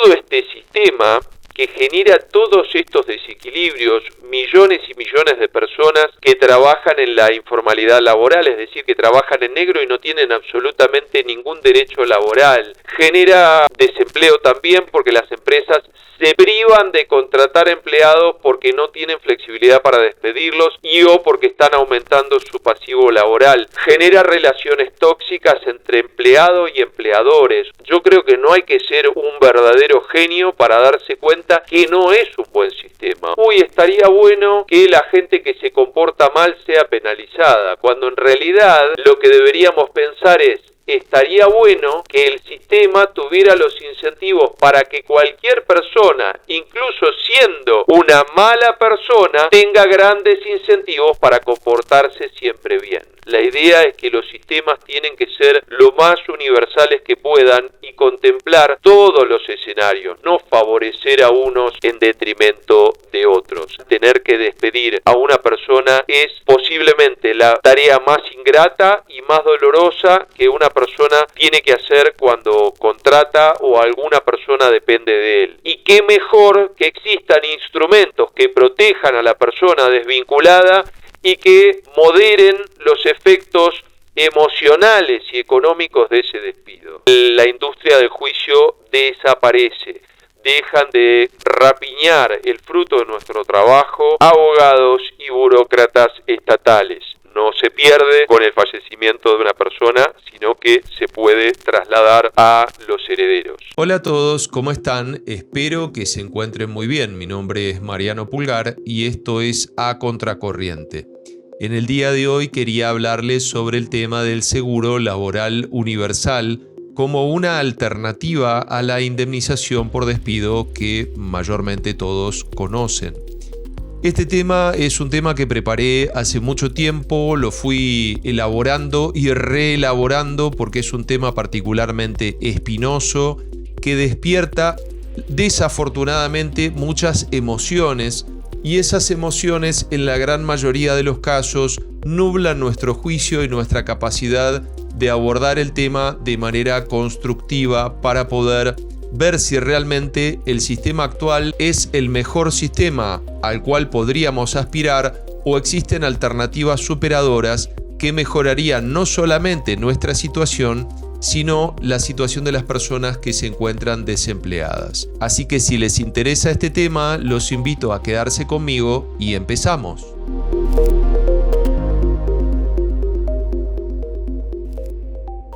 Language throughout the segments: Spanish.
todo este sistema que genera todos estos desequilibrios, millones y millones de personas que trabajan en la informalidad laboral, es decir, que trabajan en negro y no tienen absolutamente ningún derecho laboral. Genera desempleo también porque las empresas se privan de contratar empleados porque no tienen flexibilidad para despedirlos y o porque están aumentando su pasivo laboral. Genera relaciones tóxicas entre empleados y empleadores. Yo creo que no hay que ser un verdadero genio para darse cuenta que no es un buen sistema. Estaría bueno que la gente que se comporta mal sea penalizada, cuando en realidad lo que deberíamos pensar es: estaría bueno que el sistema tuviera los incentivos para que cualquier persona, incluso siendo una mala persona, tenga grandes incentivos para comportarse siempre bien. La idea es que los sistemas tienen que ser lo más universales que puedan y contemplar todos los escenarios, no favorecer a unos en detrimento de otros. Tener que despedir a una persona es posiblemente la tarea más ingrata y más dolorosa que una persona tiene que hacer cuando contrata o alguna persona depende de él. Y qué mejor que existan instrumentos que protejan a la persona desvinculada y que moderen los efectos emocionales y económicos de ese despido. La industria del juicio desaparece. Dejan de rapiñar el fruto de nuestro trabajo abogados y burócratas estatales. No se pierde con el fallecimiento de una persona, sino que se puede trasladar a los herederos. Hola a todos, ¿cómo están? Espero que se encuentren muy bien. Mi nombre es Mariano Pulgar y esto es A Contracorriente. En el día de hoy quería hablarles sobre el tema del seguro laboral universal como una alternativa a la indemnización por despido que mayormente todos conocen. Este tema es un tema que preparé hace mucho tiempo, lo fui elaborando y reelaborando porque es un tema particularmente espinoso que despierta desafortunadamente muchas emociones, y esas emociones en la gran mayoría de los casos nublan nuestro juicio y nuestra capacidad de abordar el tema de manera constructiva para poder ver si realmente el sistema actual es el mejor sistema al cual podríamos aspirar o existen alternativas superadoras que mejorarían no solamente nuestra situación, sino la situación de las personas que se encuentran desempleadas. Así que si les interesa este tema, los invito a quedarse conmigo y empezamos.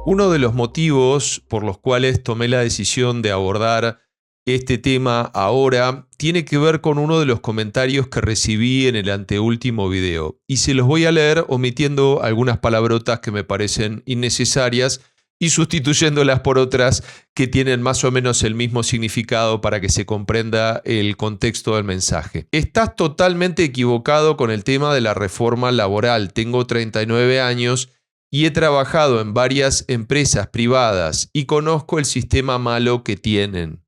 Uno de los motivos por los cuales tomé la decisión de abordar este tema ahora tiene que ver con uno de los comentarios que recibí en el anteúltimo video, y se los voy a leer omitiendo algunas palabrotas que me parecen innecesarias y sustituyéndolas por otras que tienen más o menos el mismo significado para que se comprenda el contexto del mensaje. Estás totalmente equivocado con el tema de la reforma laboral. Tengo 39 años y he trabajado en varias empresas privadas y conozco el sistema malo que tienen.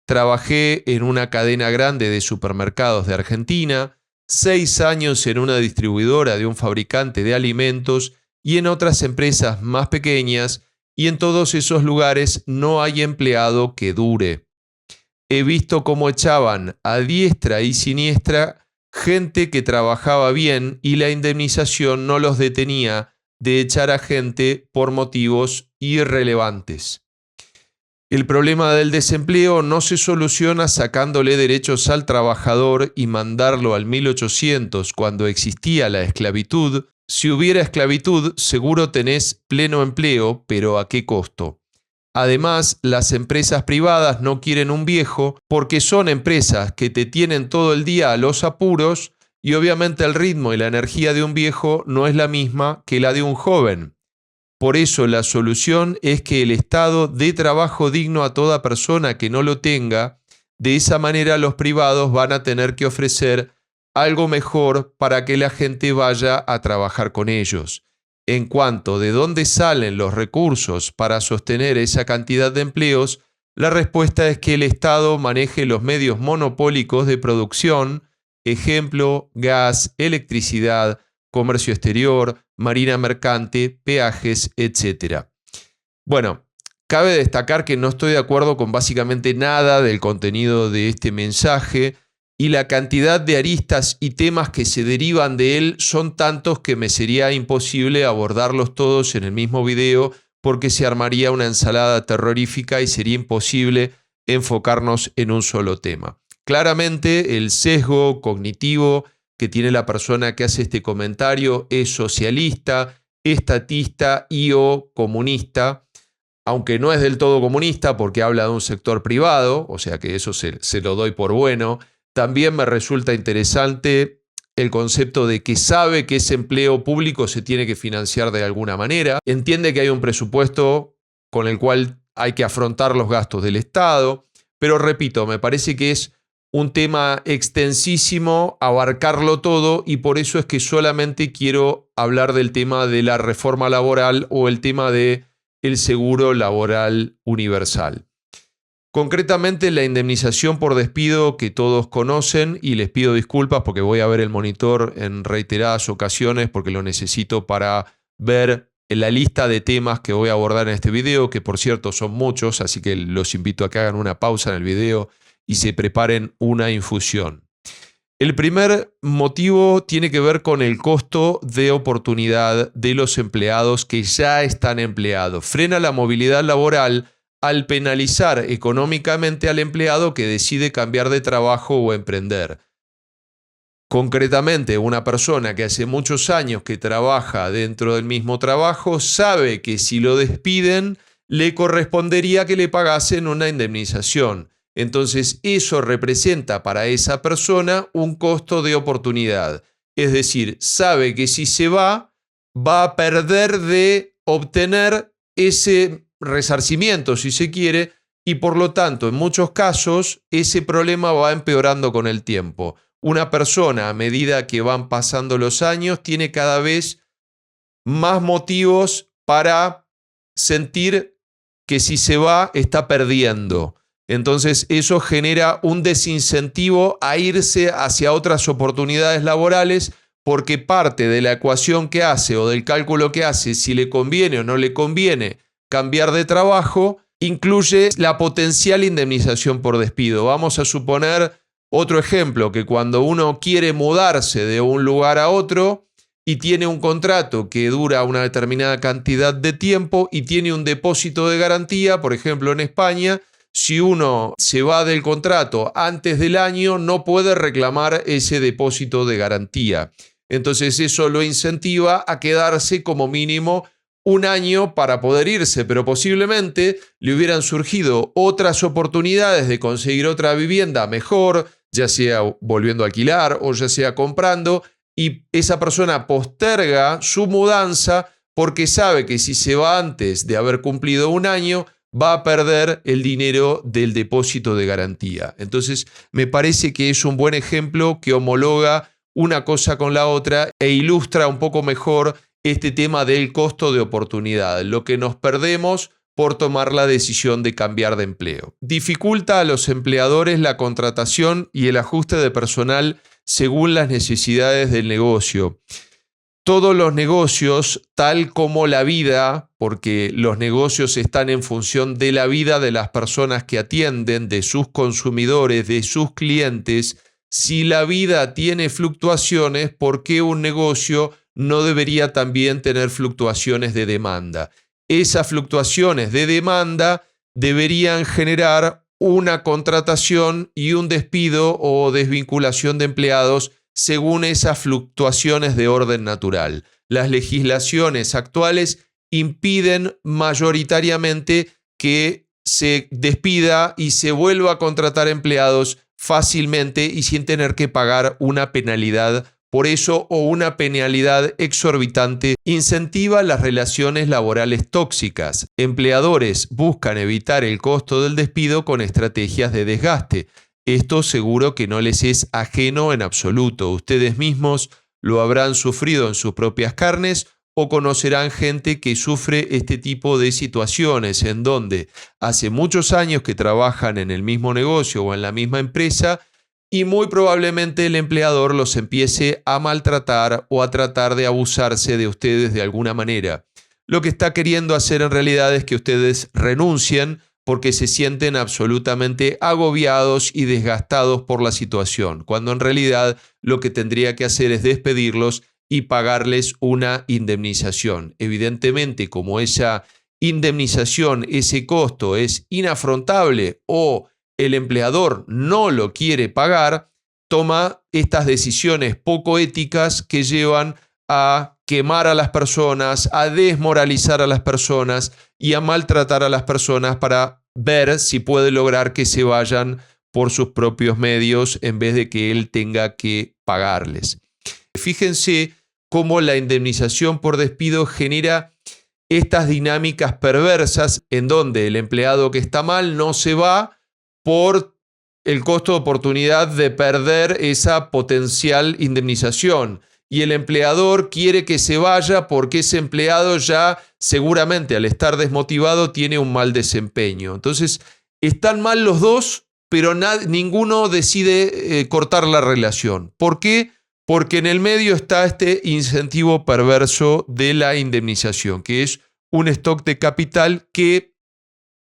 Trabajé en una cadena grande de supermercados de Argentina, 6 años en una distribuidora de un fabricante de alimentos y en otras empresas más pequeñas, y en todos esos lugares no hay empleado que dure. He visto cómo echaban a diestra y siniestra gente que trabajaba bien y la indemnización no los detenía de echar a gente por motivos irrelevantes. El problema del desempleo no se soluciona sacándole derechos al trabajador y mandarlo al 1800 cuando existía la esclavitud. Si hubiera esclavitud, seguro tenés pleno empleo, pero ¿a qué costo? Además, las empresas privadas no quieren un viejo porque son empresas que te tienen todo el día a los apuros y obviamente el ritmo y la energía de un viejo no es la misma que la de un joven. Por eso la solución es que el Estado dé trabajo digno a toda persona que no lo tenga. De esa manera los privados van a tener que ofrecer algo mejor para que la gente vaya a trabajar con ellos. En cuanto de dónde salen los recursos para sostener esa cantidad de empleos, la respuesta es que el Estado maneje los medios monopólicos de producción, ejemplo, gas, electricidad, comercio exterior, marina mercante, peajes, etc. Bueno, Cabe destacar que no estoy de acuerdo con básicamente nada del contenido de este mensaje y la cantidad de aristas y temas que se derivan de él son tantos que me sería imposible abordarlos todos en el mismo video porque se armaría una ensalada terrorífica y sería imposible enfocarnos en un solo tema. Claramente el sesgo cognitivo que tiene la persona que hace este comentario es socialista, estatista y o comunista, aunque no es del todo comunista porque habla de un sector privado, o sea que eso se lo doy por bueno. También me resulta interesante el concepto de que sabe que ese empleo público se tiene que financiar de alguna manera, entiende que hay un presupuesto con el cual hay que afrontar los gastos del Estado, pero repito, me parece que es un tema extensísimo, abarcarlo todo, y por eso es que solamente quiero hablar del tema de la reforma laboral o el tema de el seguro laboral universal. Concretamente, la indemnización por despido que todos conocen, y les pido disculpas porque voy a ver el monitor en reiteradas ocasiones porque lo necesito para ver la lista de temas que voy a abordar en este video, que por cierto son muchos, así que los invito a que hagan una pausa en el video y se preparen una infusión. El primer motivo tiene que ver con el costo de oportunidad de los empleados que ya están empleados. Frena la movilidad laboral al penalizar económicamente al empleado que decide cambiar de trabajo o emprender. Concretamente, una persona que hace muchos años que trabaja dentro del mismo trabajo sabe que si lo despiden le correspondería que le pagasen una indemnización. Entonces eso representa para esa persona un costo de oportunidad. Es decir, sabe que si se va a perder de obtener ese resarcimiento, si se quiere, y por lo tanto, en muchos casos, ese problema va empeorando con el tiempo. Una persona, a medida que van pasando los años, tiene cada vez más motivos para sentir que si se va, está perdiendo. Entonces eso genera un desincentivo a irse hacia otras oportunidades laborales porque parte de la ecuación que hace o del cálculo que hace, si le conviene o no le conviene cambiar de trabajo, incluye la potencial indemnización por despido. Vamos a suponer otro ejemplo, que cuando uno quiere mudarse de un lugar a otro y tiene un contrato que dura una determinada cantidad de tiempo y tiene un depósito de garantía, por ejemplo en España, si uno se va del contrato antes del año, no puede reclamar ese depósito de garantía. Entonces eso lo incentiva a quedarse como mínimo un año para poder irse, pero posiblemente le hubieran surgido otras oportunidades de conseguir otra vivienda mejor, ya sea volviendo a alquilar o ya sea comprando, y esa persona posterga su mudanza porque sabe que si se va antes de haber cumplido un año, va a perder el dinero del depósito de garantía. Entonces, me parece que es un buen ejemplo que homologa una cosa con la otra e ilustra un poco mejor este tema del costo de oportunidad, lo que nos perdemos por tomar la decisión de cambiar de empleo. Dificulta a los empleadores la contratación y el ajuste de personal según las necesidades del negocio. Todos los negocios, tal como la vida, porque los negocios están en función de la vida de las personas que atienden, de sus consumidores, de sus clientes. Si la vida tiene fluctuaciones, ¿por qué un negocio no debería también tener fluctuaciones de demanda? Esas fluctuaciones de demanda deberían generar una contratación y un despido o desvinculación de empleados según esas fluctuaciones de orden natural. Las legislaciones actuales impiden mayoritariamente que se despida y se vuelva a contratar empleados fácilmente y sin tener que pagar una penalidad por eso o una penalidad exorbitante. Incentiva las relaciones laborales tóxicas. Empleadores buscan evitar el costo del despido con estrategias de desgaste. Esto seguro que no les es ajeno en absoluto. Ustedes mismos lo habrán sufrido en sus propias carnes o conocerán gente que sufre este tipo de situaciones en donde hace muchos años que trabajan en el mismo negocio o en la misma empresa y muy probablemente el empleador los empiece a maltratar o a tratar de abusarse de ustedes de alguna manera. lo que está queriendo hacer en realidad es que ustedes renuncien porque se sienten absolutamente agobiados y desgastados por la situación, cuando en realidad lo que tendría que hacer es despedirlos y pagarles una indemnización. Evidentemente, como esa indemnización, ese costo es inafrontable o el empleador no lo quiere pagar, toma estas decisiones poco éticas que llevan a quemar a las personas, a desmoralizar a las personas y a maltratar a las personas para ver si puede lograr que se vayan por sus propios medios en vez de que él tenga que pagarles. Fíjense cómo la indemnización por despido genera estas dinámicas perversas en donde el empleado que está mal no se va por el costo de oportunidad de perder esa potencial indemnización. Y el empleador quiere que se vaya porque ese empleado ya seguramente al estar desmotivado tiene un mal desempeño. Entonces, están mal los dos, pero ninguno decide cortar la relación. ¿Por qué? Porque en el medio está este incentivo perverso de la indemnización, que es un stock de capital que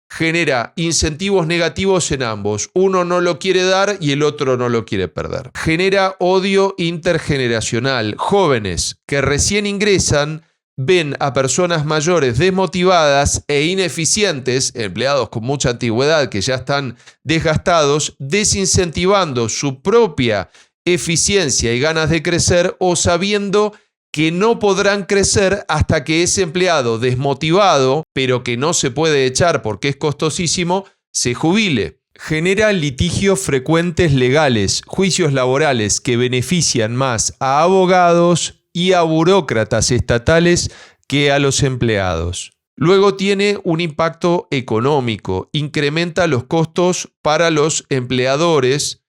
genera incentivos negativos en ambos. Uno no lo quiere dar y el otro no lo quiere perder. Genera odio intergeneracional. Jóvenes que recién ingresan ven a personas mayores desmotivadas e ineficientes, empleados con mucha antigüedad que ya están desgastados, desincentivando su propia eficiencia y ganas de crecer o sabiendo que no podrán crecer hasta que ese empleado desmotivado, pero que no se puede echar porque es costosísimo, se jubile. Genera litigios frecuentes legales, juicios laborales que benefician más a abogados y a burócratas estatales que a los empleados. Luego tiene un impacto económico, incrementa los costos para los empleadores,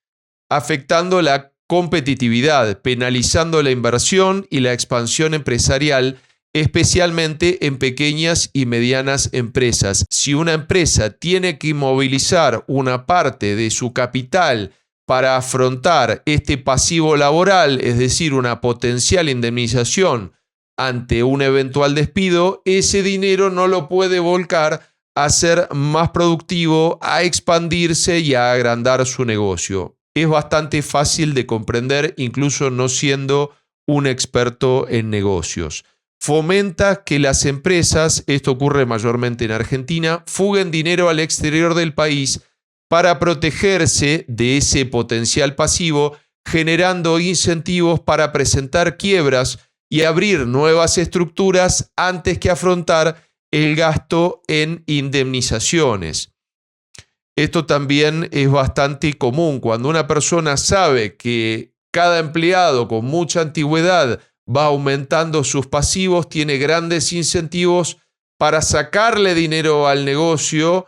afectando la competitividad, penalizando la inversión y la expansión empresarial, especialmente en pequeñas y medianas empresas. Si una empresa tiene que movilizar una parte de su capital para afrontar este pasivo laboral, es decir, una potencial indemnización ante un eventual despido, ese dinero no lo puede volcar a ser más productivo, a expandirse y a agrandar su negocio. Es bastante fácil de comprender, incluso no siendo un experto en negocios. Fomenta que las empresas, esto ocurre mayormente en Argentina, fuguen dinero al exterior del país para protegerse de ese potencial pasivo, generando incentivos para presentar quiebras y abrir nuevas estructuras antes que afrontar el gasto en indemnizaciones. Esto también es bastante común. Cuando una persona sabe que cada empleado con mucha antigüedad va aumentando sus pasivos, tiene grandes incentivos para sacarle dinero al negocio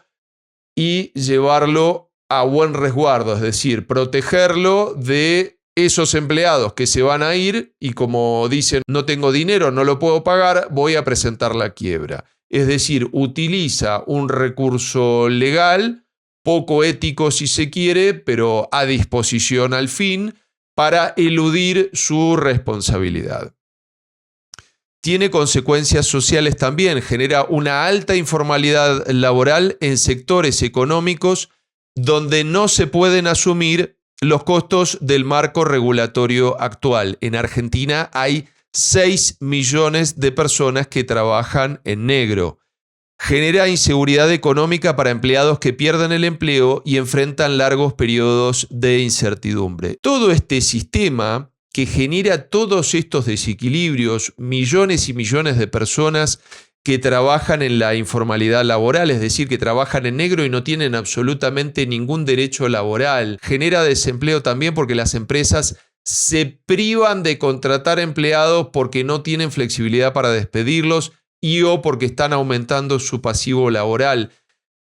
y llevarlo a buen resguardo, es decir, protegerlo de esos empleados que se van a ir y como dicen, no tengo dinero, no lo puedo pagar, voy a presentar la quiebra. Es decir, utiliza un recurso legal poco ético si se quiere, pero a disposición al fin, para eludir su responsabilidad. Tiene consecuencias sociales también, genera una alta informalidad laboral en sectores económicos donde no se pueden asumir los costos del marco regulatorio actual. En Argentina hay 6 millones de personas que trabajan en negro. Genera inseguridad económica para empleados que pierden el empleo y enfrentan largos periodos de incertidumbre. Todo este sistema que genera todos estos desequilibrios, millones y millones de personas que trabajan en la informalidad laboral, es decir, que trabajan en negro y no tienen absolutamente ningún derecho laboral. Genera desempleo también porque las empresas se privan de contratar empleados porque no tienen flexibilidad para despedirlos y o porque están aumentando su pasivo laboral.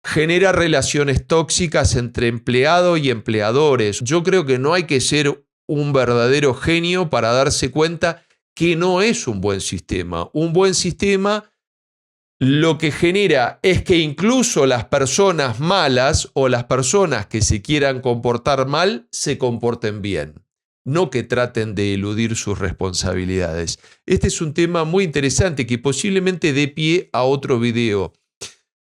Genera relaciones tóxicas entre empleado y empleadores. Yo creo que no hay que ser un verdadero genio para darse cuenta que no es un buen sistema. Un buen sistema lo que genera es que incluso las personas malas o las personas que se quieran comportar mal se comporten bien. no que traten de eludir sus responsabilidades. Este es un tema muy interesante que posiblemente dé pie a otro video.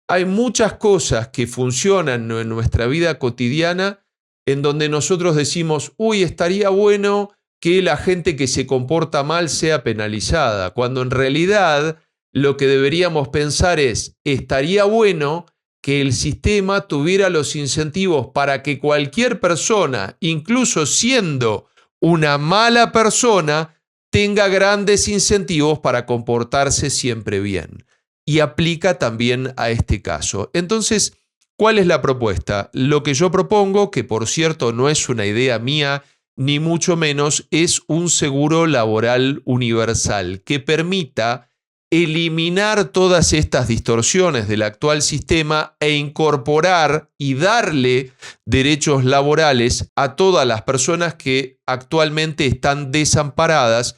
Hay muchas cosas que funcionan en nuestra vida cotidiana en donde nosotros decimos, uy, estaría bueno que la gente que se comporta mal sea penalizada, cuando en realidad lo que deberíamos pensar es, estaría bueno que el sistema tuviera los incentivos para que cualquier persona, incluso siendo una mala persona, tenga grandes incentivos para comportarse siempre bien. Y aplica también a este caso. Entonces, ¿cuál es la propuesta? Lo que yo propongo, que por cierto no es una idea mía, ni mucho menos, es un seguro laboral universal que permita eliminar todas estas distorsiones del actual sistema e incorporar y darle derechos laborales a todas las personas que actualmente están desamparadas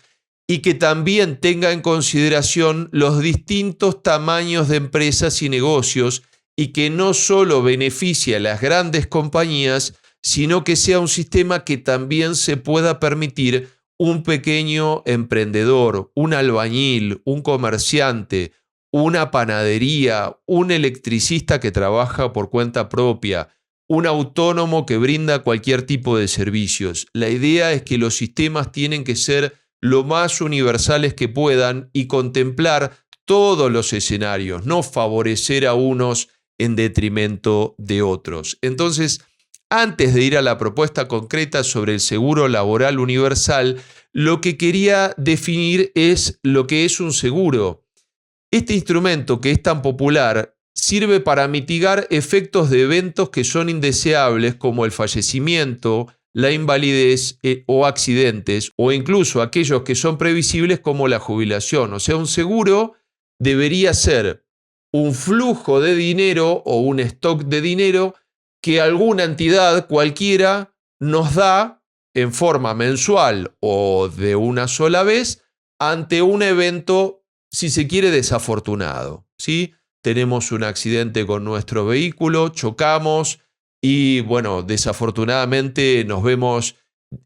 y que también tenga en consideración los distintos tamaños de empresas y negocios y que no solo beneficie a las grandes compañías, sino que sea un sistema que también se pueda permitir un pequeño emprendedor, un albañil, un comerciante, una panadería, un electricista que trabaja por cuenta propia, un autónomo que brinda cualquier tipo de servicios. La idea es que los sistemas tienen que ser lo más universales que puedan y contemplar todos los escenarios, no favorecer a unos en detrimento de otros. Entonces, antes de ir a la propuesta concreta sobre el seguro laboral universal, lo que quería definir es lo que es un seguro. Este instrumento que es tan popular sirve para mitigar efectos de eventos que son indeseables como el fallecimiento, la invalidez o accidentes, o incluso aquellos que son previsibles como la jubilación. O sea, un seguro debería ser un flujo de dinero o un stock de dinero que alguna entidad cualquiera nos da en forma mensual o de una sola vez ante un evento, si se quiere, desafortunado, ¿sí? Tenemos un accidente con nuestro vehículo, chocamos y, bueno, desafortunadamente nos vemos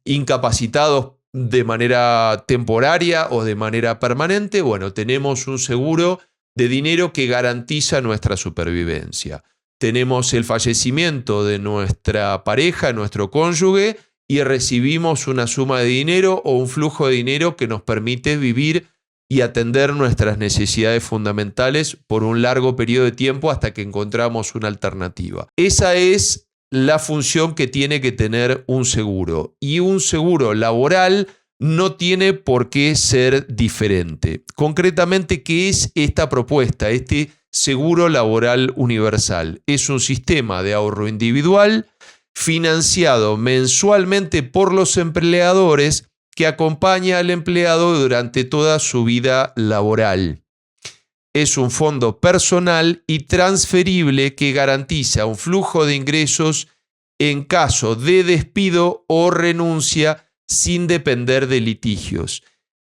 incapacitados de manera temporaria o de manera permanente. Bueno, tenemos un seguro de dinero que garantiza nuestra supervivencia. Tenemos el fallecimiento de nuestra pareja, nuestro cónyuge, y recibimos una suma de dinero o un flujo de dinero que nos permite vivir y atender nuestras necesidades fundamentales por un largo periodo de tiempo hasta que encontramos una alternativa. Esa es la función que tiene que tener un seguro. Y un seguro laboral no tiene por qué ser diferente. Concretamente, ¿qué es esta propuesta? Este seguro laboral universal es un sistema de ahorro individual financiado mensualmente por los empleadores que acompaña al empleado durante toda su vida laboral. Es un fondo personal y transferible que garantiza un flujo de ingresos en caso de despido o renuncia sin depender de litigios.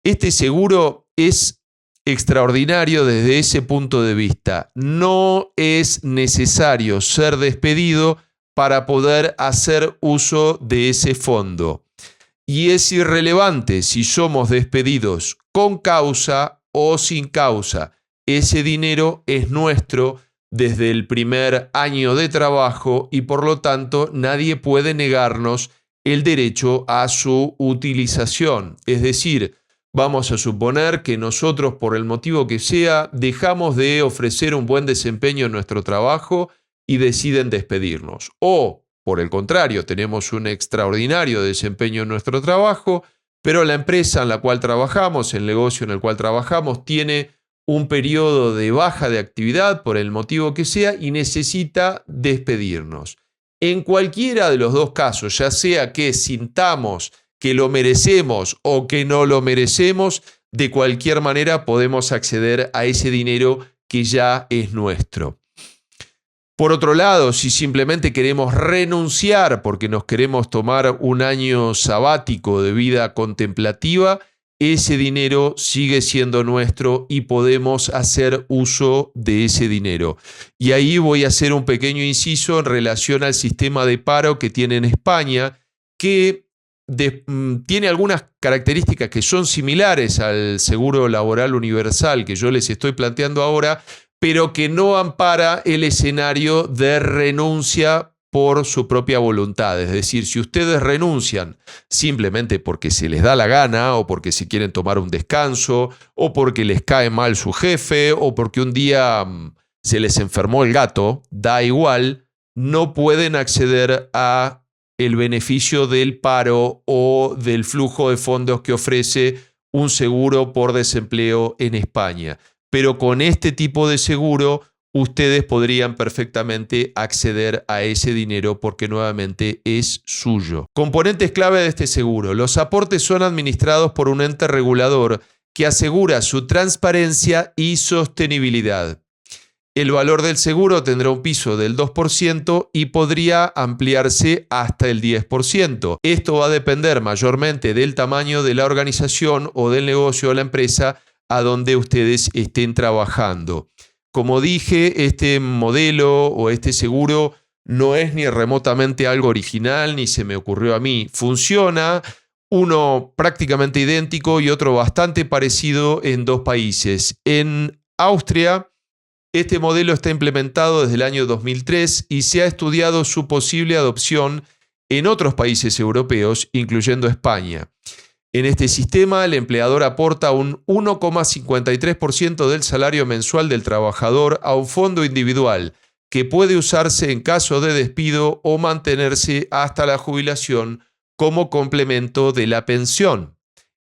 Este seguro es extraordinario desde ese punto de vista. No es necesario ser despedido para poder hacer uso de ese fondo. Y es irrelevante si somos despedidos con causa o sin causa. Ese dinero es nuestro desde el primer año de trabajo y por lo tanto nadie puede negarnos el derecho a su utilización. Es decir, vamos a suponer que nosotros, por el motivo que sea, dejamos de ofrecer un buen desempeño en nuestro trabajo y deciden despedirnos. O, por el contrario, tenemos un extraordinario desempeño en nuestro trabajo, pero la empresa en la cual trabajamos, el negocio en el cual trabajamos, tiene un periodo de baja de actividad por el motivo que sea y necesita despedirnos. En cualquiera de los dos casos, ya sea que sintamos que lo merecemos o que no lo merecemos, de cualquier manera podemos acceder a ese dinero que ya es nuestro. Por otro lado, si simplemente queremos renunciar porque nos queremos tomar un año sabático de vida contemplativa, ese dinero sigue siendo nuestro y podemos hacer uso de ese dinero. Y ahí voy a hacer un pequeño inciso en relación al sistema de paro que tiene en España, que tiene algunas características que son similares al seguro laboral universal que yo les estoy planteando ahora, pero que no ampara el escenario de renuncia por su propia voluntad. Es decir, si ustedes renuncian simplemente porque se les da la gana o porque se quieren tomar un descanso o porque les cae mal su jefe o porque un día se les enfermó el gato, da igual, no pueden acceder a el beneficio del paro o del flujo de fondos que ofrece un seguro por desempleo en España. Pero con este tipo de seguro, ustedes podrían perfectamente acceder a ese dinero porque nuevamente es suyo. Componentes clave de este seguro. Los aportes son administrados por un ente regulador que asegura su transparencia y sostenibilidad. El valor del seguro tendrá un piso del 2% y podría ampliarse hasta el 10%. Esto va a depender mayormente del tamaño de la organización o del negocio o la empresa a donde ustedes estén trabajando. Como dije, este modelo o este seguro no es ni remotamente algo original, ni se me ocurrió a mí. Funciona, uno prácticamente idéntico y otro bastante parecido en dos países. En Austria, este modelo está implementado desde el año 2003 y se ha estudiado su posible adopción en otros países europeos, incluyendo España. En este sistema, el empleador aporta un 1,53% del salario mensual del trabajador a un fondo individual que puede usarse en caso de despido o mantenerse hasta la jubilación como complemento de la pensión.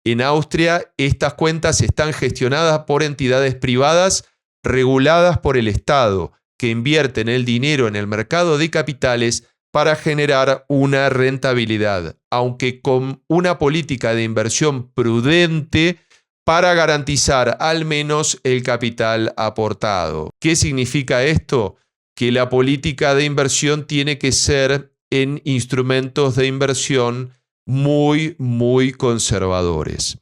En Austria, estas cuentas están gestionadas por entidades privadas reguladas por el Estado, que invierten el dinero en el mercado de capitales para generar una rentabilidad, aunque con una política de inversión prudente para garantizar al menos el capital aportado. ¿Qué significa esto? Que la política de inversión tiene que ser en instrumentos de inversión muy conservadores.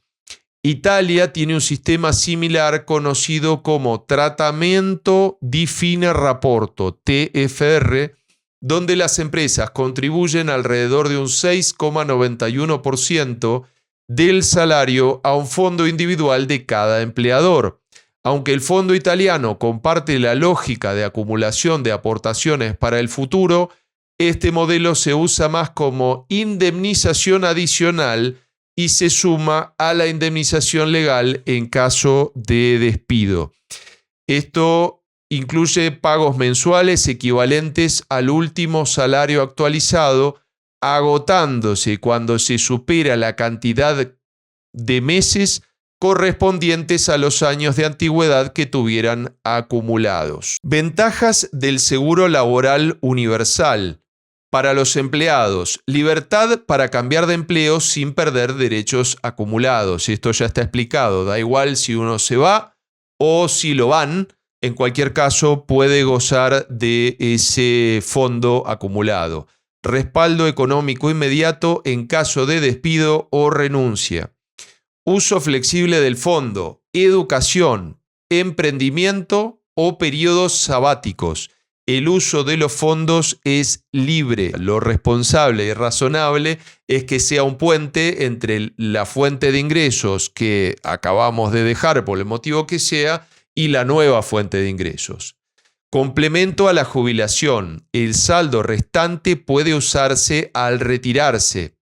Italia tiene un sistema similar conocido como Trattamento di Fine Rapporto, TFR, donde las empresas contribuyen alrededor de un 6,91% del salario a un fondo individual de cada empleador. Aunque el fondo italiano comparte la lógica de acumulación de aportaciones para el futuro, este modelo se usa más como indemnización adicional y se suma a la indemnización legal en caso de despido. Esto incluye pagos mensuales equivalentes al último salario actualizado, agotándose cuando se supera la cantidad de meses correspondientes a los años de antigüedad que tuvieran acumulados. Ventajas del seguro laboral universal. Para los empleados, libertad para cambiar de empleo sin perder derechos acumulados. Esto ya está explicado. Da igual si uno se va o si lo van. En cualquier caso, puede gozar de ese fondo acumulado. Respaldo económico inmediato en caso de despido o renuncia. Uso flexible del fondo. Educación, emprendimiento o periodos sabáticos. El uso de los fondos es libre. Lo responsable y razonable es que sea un puente entre la fuente de ingresos que acabamos de dejar por el motivo que sea y la nueva fuente de ingresos. Complemento a la jubilación. El saldo restante puede usarse al retirarse.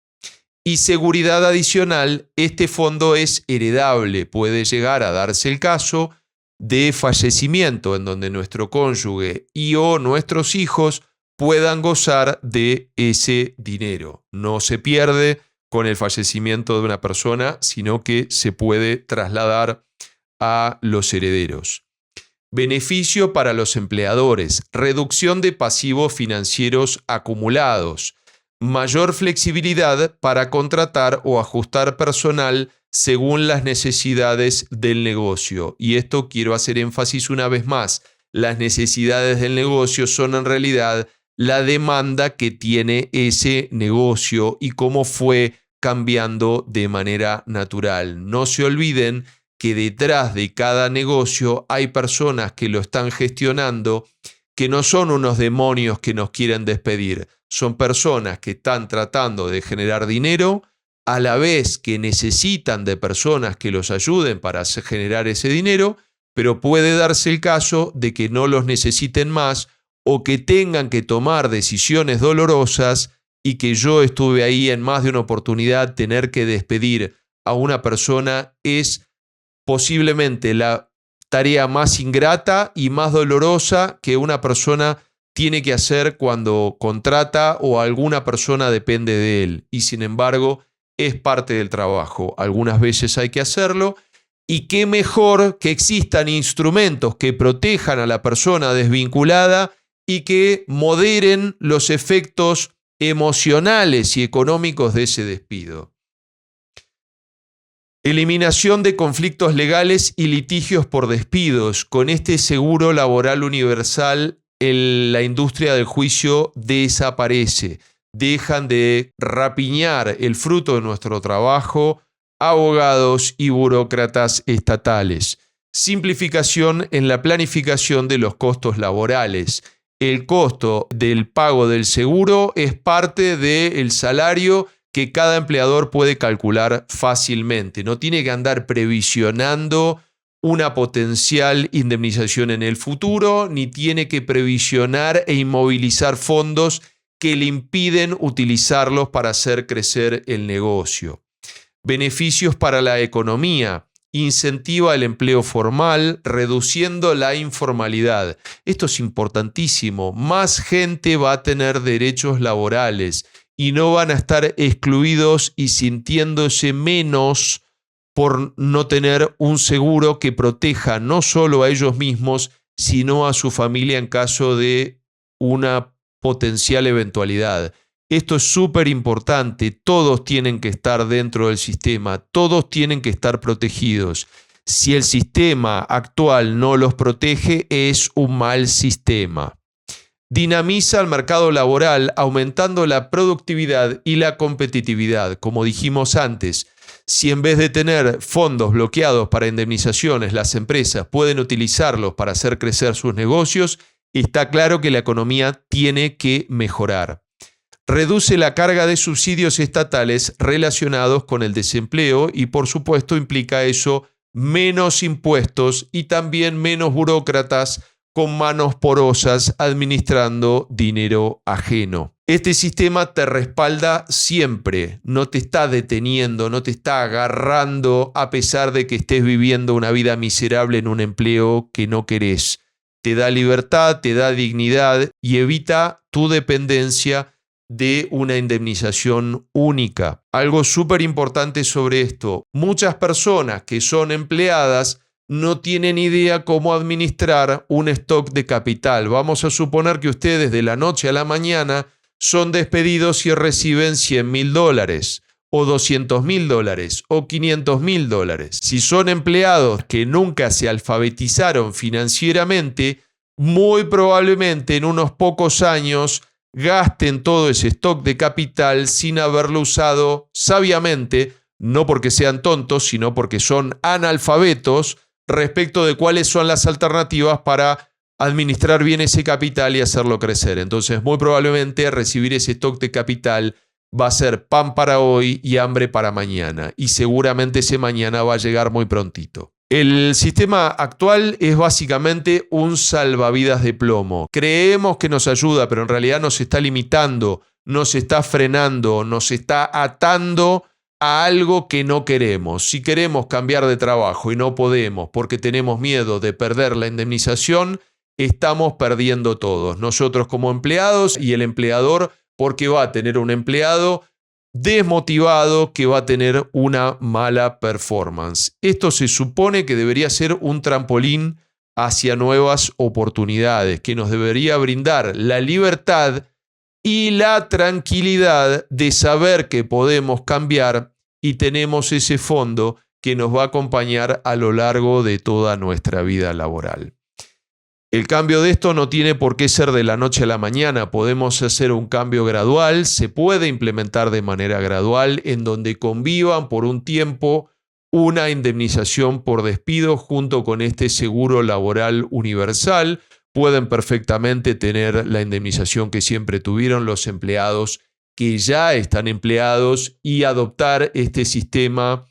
Y seguridad adicional, este fondo es heredable. Puede llegar a darse el caso de fallecimiento en donde nuestro cónyuge y o nuestros hijos puedan gozar de ese dinero. No se pierde con el fallecimiento de una persona, sino que se puede trasladar a los herederos. Beneficio para los empleadores, reducción de pasivos financieros acumulados, mayor flexibilidad para contratar o ajustar personal según las necesidades del negocio. Y esto quiero hacer énfasis una vez más. Las necesidades del negocio son en realidad la demanda que tiene ese negocio y cómo fue cambiando de manera natural. No se olviden que detrás de cada negocio hay personas que lo están gestionando, que no son unos demonios que nos quieren despedir. Son personas que están tratando de generar dinero, a la vez que necesitan de personas que los ayuden para generar ese dinero, pero puede darse el caso de que no los necesiten más o que tengan que tomar decisiones dolorosas y que yo estuve ahí en más de una oportunidad. Tener que despedir a una persona es posiblemente la tarea más ingrata y más dolorosa que una persona tiene que hacer cuando contrata o alguna persona depende de él. Y sin embargo, es parte del trabajo. Algunas veces hay que hacerlo. Y qué mejor que existan instrumentos que protejan a la persona desvinculada y que moderen los efectos emocionales y económicos de ese despido. Eliminación de conflictos legales y litigios por despidos. Con este seguro laboral universal, la industria del juicio desaparece. Dejan de rapiñar el fruto de nuestro trabajo abogados y burócratas estatales. Simplificación en la planificación de los costos laborales. El costo del pago del seguro es parte del salario que cada empleador puede calcular fácilmente. No tiene que andar previsionando una potencial indemnización en el futuro, ni tiene que previsionar e inmovilizar fondos que le impiden utilizarlos para hacer crecer el negocio. Beneficios para la economía. Incentiva el empleo formal, reduciendo la informalidad. Esto es importantísimo. Más gente va a tener derechos laborales y no van a estar excluidos y sintiéndose menos por no tener un seguro que proteja no solo a ellos mismos, sino a su familia en caso de una potencial eventualidad. Esto es súper importante. Todos tienen que estar dentro del sistema, todos tienen que estar protegidos. Si el sistema actual no los protege, es un mal sistema. Dinamiza el mercado laboral, aumentando la productividad y la competitividad. Como dijimos antes, si en vez de tener fondos bloqueados para indemnizaciones, las empresas pueden utilizarlos para hacer crecer sus negocios, está claro que la economía tiene que mejorar. Reduce la carga de subsidios estatales relacionados con el desempleo y, por supuesto, implica eso menos impuestos y también menos burócratas con manos porosas administrando dinero ajeno. Este sistema te respalda siempre, no te está deteniendo, no te está agarrando a pesar de que estés viviendo una vida miserable en un empleo que no querés. Te da libertad, te da dignidad y evita tu dependencia de una indemnización única. Algo súper importante sobre esto: muchas personas que son empleadas no tienen idea cómo administrar un stock de capital. Vamos a suponer que ustedes de la noche a la mañana son despedidos y reciben $100.000 o $200.000 o $500.000. Si son empleados que nunca se alfabetizaron financieramente, muy probablemente en unos pocos años gasten todo ese stock de capital sin haberlo usado sabiamente, no porque sean tontos, sino porque son analfabetos respecto de cuáles son las alternativas para administrar bien ese capital y hacerlo crecer. Entonces, muy probablemente recibir ese stock de capital va a ser pan para hoy y hambre para mañana, y seguramente ese mañana va a llegar muy prontito. El sistema actual es básicamente un salvavidas de plomo. Creemos que nos ayuda, pero en realidad nos está limitando, nos está frenando, nos está atando a algo que no queremos. Si queremos cambiar de trabajo y no podemos porque tenemos miedo de perder la indemnización, estamos perdiendo todos. Nosotros como empleados y el empleador, porque va a tener un empleado desmotivado que va a tener una mala performance. Esto se supone que debería ser un trampolín hacia nuevas oportunidades, que nos debería brindar la libertad y la tranquilidad de saber que podemos cambiar y tenemos ese fondo que nos va a acompañar a lo largo de toda nuestra vida laboral. El cambio de esto no tiene por qué ser de la noche a la mañana. Podemos hacer un cambio gradual, se puede implementar de manera gradual en donde convivan por un tiempo una indemnización por despido junto con este seguro laboral universal. Pueden perfectamente tener la indemnización que siempre tuvieron los empleados que ya están empleados y adoptar este sistema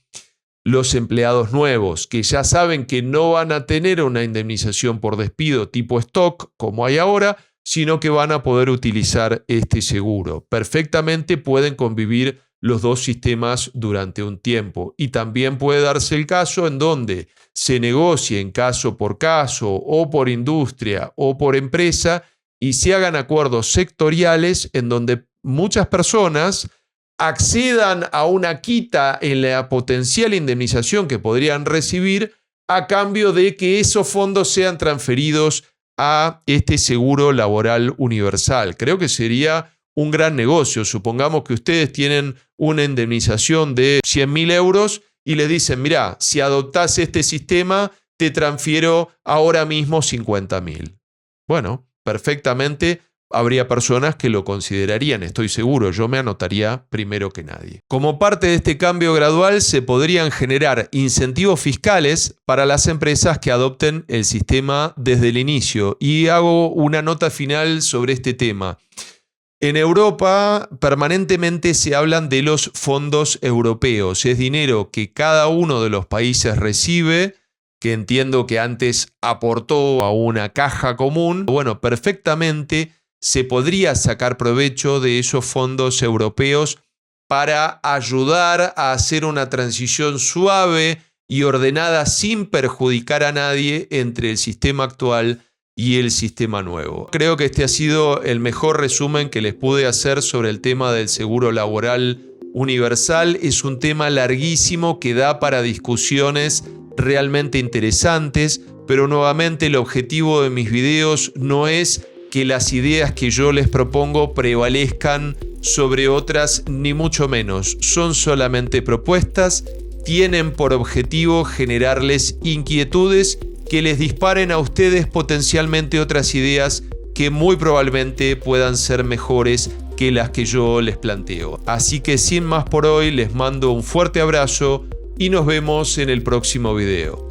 los empleados nuevos, que ya saben que no van a tener una indemnización por despido tipo stock, como hay ahora, sino que van a poder utilizar este seguro. Perfectamente pueden convivir los dos sistemas durante un tiempo. Y también puede darse el caso en donde se negocien caso por caso, o por industria, o por empresa, y se hagan acuerdos sectoriales en donde muchas personas accedan a una quita en la potencial indemnización que podrían recibir a cambio de que esos fondos sean transferidos a este seguro laboral universal. Creo que sería un gran negocio. Supongamos que ustedes tienen una indemnización de 100.000 euros y les dicen, mirá, si adoptás este sistema, te transfiero ahora mismo 50.000. Bueno, perfectamente habría personas que lo considerarían, estoy seguro, yo me anotaría primero que nadie. Como parte de este cambio gradual, se podrían generar incentivos fiscales para las empresas que adopten el sistema desde el inicio. Y hago una nota final sobre este tema. En Europa permanentemente se hablan de los fondos europeos. Es dinero que cada uno de los países recibe, que entiendo que antes aportó a una caja común. Bueno, perfectamente se podría sacar provecho de esos fondos europeos para ayudar a hacer una transición suave y ordenada sin perjudicar a nadie entre el sistema actual y el sistema nuevo. Creo que este ha sido el mejor resumen que les pude hacer sobre el tema del seguro laboral universal. Es un tema larguísimo que da para discusiones realmente interesantes, pero nuevamente el objetivo de mis videos no es que las ideas que yo les propongo prevalezcan sobre otras, ni mucho menos. Son solamente propuestas, tienen por objetivo generarles inquietudes que les disparen a ustedes potencialmente otras ideas que muy probablemente puedan ser mejores que las que yo les planteo. Así que sin más por hoy, les mando un fuerte abrazo y nos vemos en el próximo video.